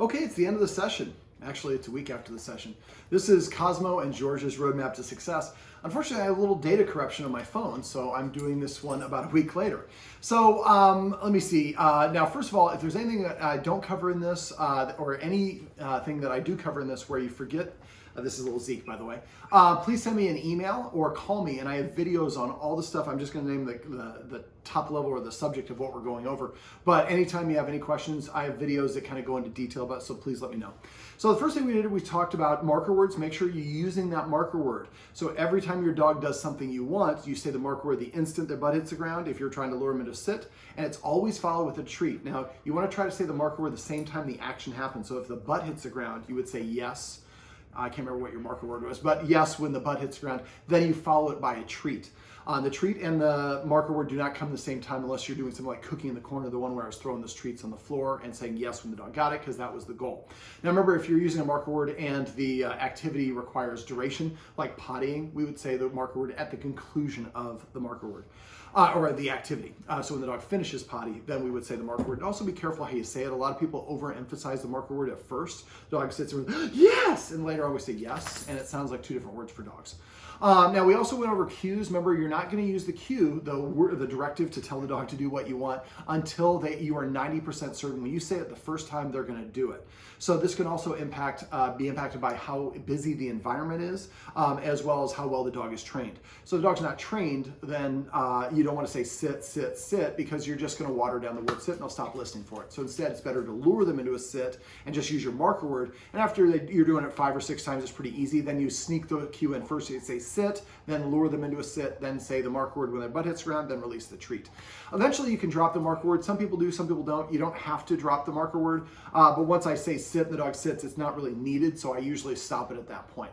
Okay, it's the end of the session. Actually, it's a week after the session. This is Cosmo and George's Roadmap to Success. Unfortunately, I have a little data corruption on my phone, so I'm doing this one about a week later. So let me see. Now, first of all, if there's anything that I don't cover in this, or anything that I do cover in this where you forget, this is a little Zeke, by the way. Please send me an email or call me, and I have videos on all the stuff. I'm just going to name the top level or the subject of what we're going over. But anytime you have any questions, I have videos that kind of go into detail about it, so please let me know. So the first thing we did, we talked about marker words. Make sure you're using that marker word. So every time your dog does something you want, you say the marker word the instant their butt hits the ground if you're trying to lure them into sit, and it's always followed with a treat. Now, you want to try to say the marker word the same time the action happens. So if the butt hits the ground, you would say yes. I can't remember what your marker word was, but yes, when the butt hits the ground, then you follow it by a treat. The treat and the marker word do not come at the same time unless you're doing something like cooking in the corner, the one where I was throwing those treats on the floor and saying yes when the dog got it, because that was the goal. Now remember, if you're using a marker word and the activity requires duration, like pottying, we would say the marker word at the conclusion of the marker word. Or the activity. So when the dog finishes potty, then we would say the marker word. And also be careful how you say it. A lot of people overemphasize the marker word at first. The dog sits there with, yes, and later always say yes, and it sounds like two different words for dogs. Now we also went over cues. Remember, you're not going to use the cue, the directive to tell the dog to do what you want until you are 90% certain. When you say it the first time, they're going to do it. So this can also be impacted by how busy the environment is, as well as how well the dog is trained. So if the dog's not trained, then you don't want to say sit, sit, sit, because you're just going to water down the word sit and they'll stop listening for it. So instead, it's better to lure them into a sit and just use your marker word. And after you're doing it 5 or 6 times, it's pretty easy. Then you sneak the cue in first. You say sit, then lure them into a sit, then say the marker word when their butt hits the ground, then release the treat. Eventually, you can drop the marker word. Some people do, some people don't. You don't have to drop the marker word. But once I say sit and the dog sits, it's not really needed, so I usually stop it at that point.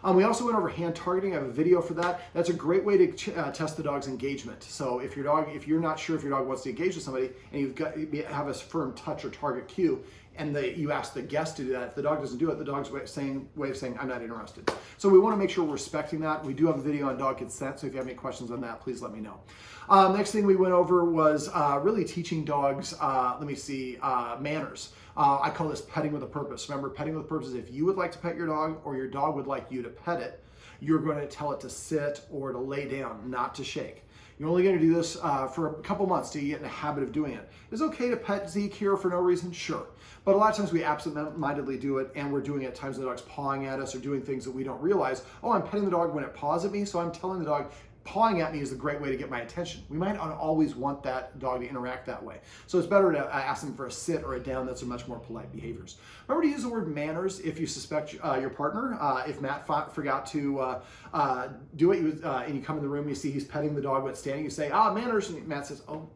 We also went over hand targeting. I have a video for that. That's a great way to test the dog's engagement. So if you're not sure if your dog wants to engage with somebody and have a firm touch or target cue, and you ask the guest to do that, if the dog doesn't do it, the dog's way of saying, I'm not interested. So we want to make sure we're respecting that. We do have a video on dog consent, so if you have any questions on that, please let me know. Next thing we went over was really teaching dogs, manners. I call this petting with a purpose. Remember, petting with a purpose is if you would like to pet your dog or your dog would like you to pet it, you're going to tell it to sit or to lay down, not to shake. You're only going to do this for a couple months till you get in the habit of doing it. It's okay to pet Zeke here for no reason, sure. But a lot of times we absent-mindedly do it, and we're doing it at times when the dog's pawing at us or doing things that we don't realize. Oh, I'm petting the dog when it paws at me, so I'm telling the dog, pawing at me is a great way to get my attention. We might not always want that dog to interact that way. So it's better to ask them for a sit or a down. That's a much more polite behaviors. Remember to use the word manners if you suspect your partner. If Matt forgot to do it, and you come in the room, you see he's petting the dog but standing, you say, manners, and Matt says, oh,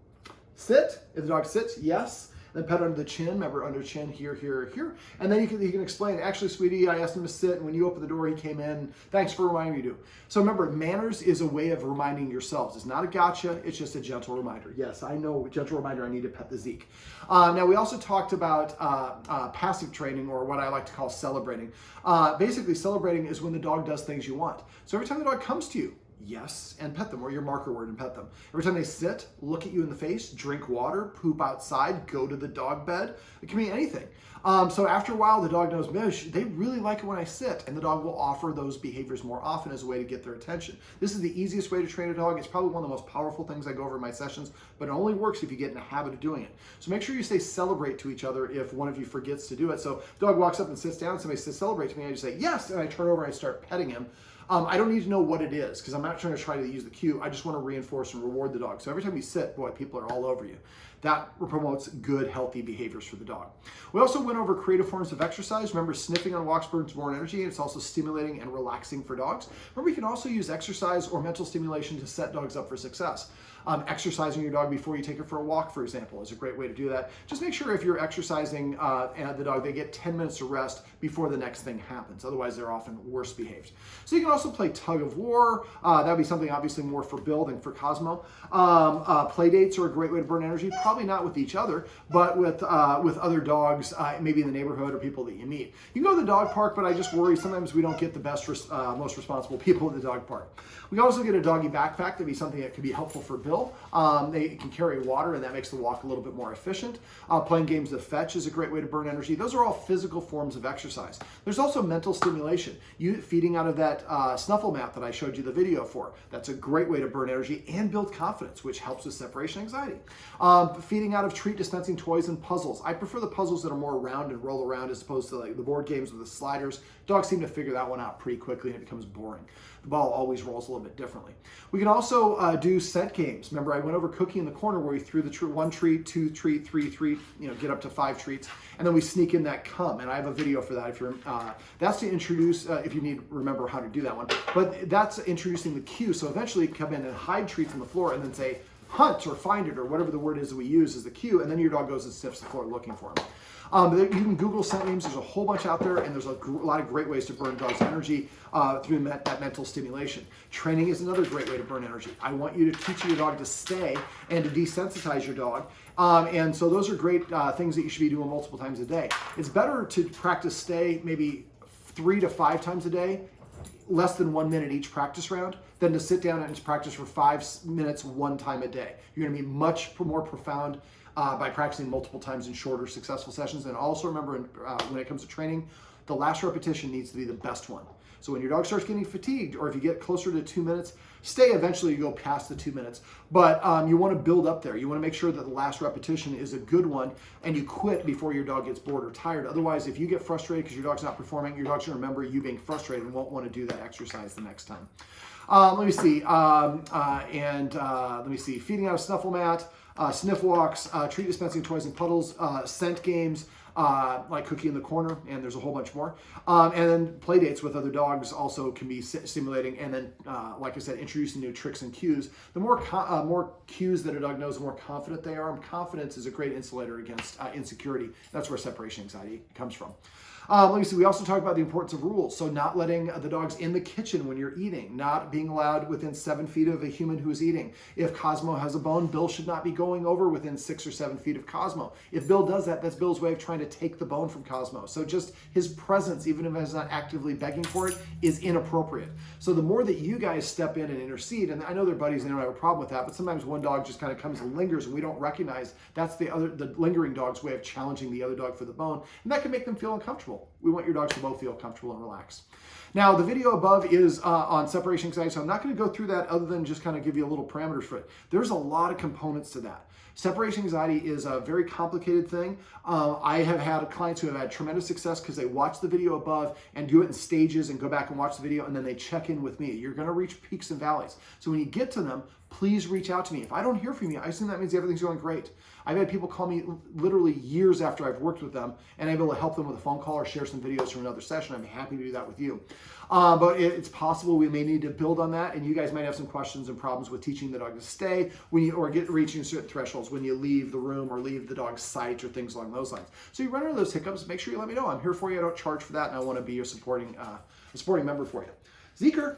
sit. If the dog sits, yes. Then pet under the chin, remember under chin, here, here, here. And then you can explain, actually, sweetie, I asked him to sit, and when you opened the door, he came in. Thanks for reminding me to. So remember, manners is a way of reminding yourselves. It's not a gotcha, it's just a gentle reminder. Yes, I know, a gentle reminder, I need to pet the Zeke. Now, we also talked about passive training, or what I like to call celebrating. Basically, celebrating is when the dog does things you want. So every time the dog comes to you, yes, and pet them, or your marker word and pet them. Every time they sit, look at you in the face, drink water, poop outside, go to the dog bed. It can be anything. So after a while, the dog knows, they really like it when I sit, and the dog will offer those behaviors more often as a way to get their attention. This is the easiest way to train a dog. It's probably one of the most powerful things I go over in my sessions, but it only works if you get in a habit of doing it. So make sure you say celebrate to each other if one of you forgets to do it. So if the dog walks up and sits down, somebody says celebrate to me, I just say yes, and I turn over and I start petting him. I don't need to know what it is because I'm not trying to try to use the cue. I just want to reinforce and reward the dog. So every time you sit, boy, people are all over you. That promotes good, healthy behaviors for the dog. We also went over creative forms of exercise. Remember, sniffing on walks burns more energy, and it's also stimulating and relaxing for dogs. Remember, you can also use exercise or mental stimulation to set dogs up for success. Exercising your dog before you take her for a walk, for example, is a great way to do that. Just make sure if you're exercising the dog, they get 10 minutes of rest before the next thing happens. Otherwise, they're often worse behaved. So you can also play tug of war. That would be something obviously more for Bill than for Cosmo. Play dates are a great way to burn energy. Probably not with each other, but with other dogs, maybe in the neighborhood or people that you meet. You can go to the dog park, but I just worry sometimes we don't get the best, most responsible people at the dog park. We can also get a doggy backpack. That'd be something that could be helpful for Bill. Bill. They can carry water, and that makes the walk a little bit more efficient. Playing games of fetch is a great way to burn energy. Those are all physical forms of exercise. There's also mental stimulation. You feeding out of that snuffle mat that I showed you the video for. That's a great way to burn energy and build confidence, which helps with separation anxiety. Feeding out of treat dispensing toys and puzzles. I prefer the puzzles that are more round and roll around as opposed to like the board games with the sliders. Dogs seem to figure that one out pretty quickly and it becomes boring. The ball always rolls a little bit differently. We can also do scent games. Remember, I went over Cookie in the Corner where we threw the one treat, two treat, three treat, get up to 5 treats, and then we sneak in that cum. And I have a video for that. If you're, that's to introduce, if you need remember how to do that one. But that's introducing the cue. So eventually you come in and hide treats on the floor and then say hunt or find it or whatever the word is that we use as the cue, and then your dog goes and sniffs the floor looking for them. You can Google scent names. There's a whole bunch out there, and there's a lot of great ways to burn dogs' energy through that mental stimulation. Training is another great way to burn energy. I want you to teach your dog to stay and to desensitize your dog. And so those are great things that you should be doing multiple times a day. It's better to practice stay maybe 3 to 5 times a day, less than 1 minute each practice round, than to sit down and practice for 5 minutes one time a day. You're going to be much more profound by practicing multiple times in shorter, successful sessions. And also remember, when it comes to training, the last repetition needs to be the best one. So when your dog starts getting fatigued, or if you get closer to 2 minutes, stay. Eventually you go past the 2 minutes. But you want to build up there. You want to make sure that the last repetition is a good one, and you quit before your dog gets bored or tired. Otherwise, if you get frustrated because your dog's not performing, your dog's going to remember you being frustrated and won't want to do that exercise the next time. Let me see. Let me see. Feeding out of snuffle mat, sniff walks, treat dispensing toys and puddles, scent games, like Cookie in the Corner, and there's a whole bunch more. And then play dates with other dogs also can be stimulating. And then, like I said, introducing new tricks and cues. The more cues that a dog knows, the more confident they are. And confidence is a great insulator against insecurity. That's where separation anxiety comes from. Let me see, we also talk about the importance of rules. So not letting the dogs in the kitchen when you're eating, not being allowed within 7 feet of a human who's eating. If Cosmo has a bone, Bill should not be going over within 6 or 7 feet of Cosmo. If Bill does that, that's Bill's way of trying to take the bone from Cosmo. So just his presence, even if he's not actively begging for it, is inappropriate. So the more that you guys step in and intercede, and I know they're buddies and they don't have a problem with that, but sometimes one dog just kind of comes and lingers and we don't recognize that's the lingering dog's way of challenging the other dog for the bone, and that can make them feel uncomfortable. We want your dogs to both feel comfortable and relaxed. Now, the video above is on separation anxiety, so I'm not going to go through that other than just kind of give you a little parameters for it. There's a lot of components to that. Separation anxiety is a very complicated thing. I have had clients who have had tremendous success because they watch the video above and do it in stages and go back and watch the video, and then they check in with me. You're going to reach peaks and valleys. So when you get to them, please reach out to me. If I don't hear from you, I assume that means everything's going great. I've had people call me literally years after I've worked with them and I'm able to help them with a phone call or share some videos from another session. I'm happy to do that with you. But it's possible we may need to build on that, and you guys might have some questions and problems with teaching the dog to stay or reaching certain thresholds when you leave the room or leave the dog's sight or things along those lines. So you run into those hiccups, make sure you let me know. I'm here for you. I don't charge for that, and I want to be a supporting member for you. Zeker,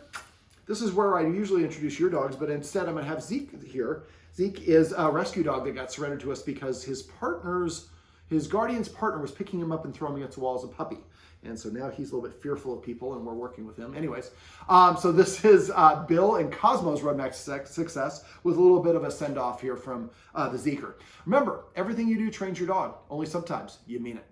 this is where I usually introduce your dogs, but instead I'm going to have Zeke here. Zeke is a rescue dog that got surrendered to us because his guardian's partner was picking him up and throwing him against the wall as a puppy. And so now he's a little bit fearful of people, and we're working with him. Anyways, so this is Bill and Cosmo's Roadmap Success with a little bit of a send-off here from the Zeker. Remember, everything you do trains your dog. Only sometimes you mean it.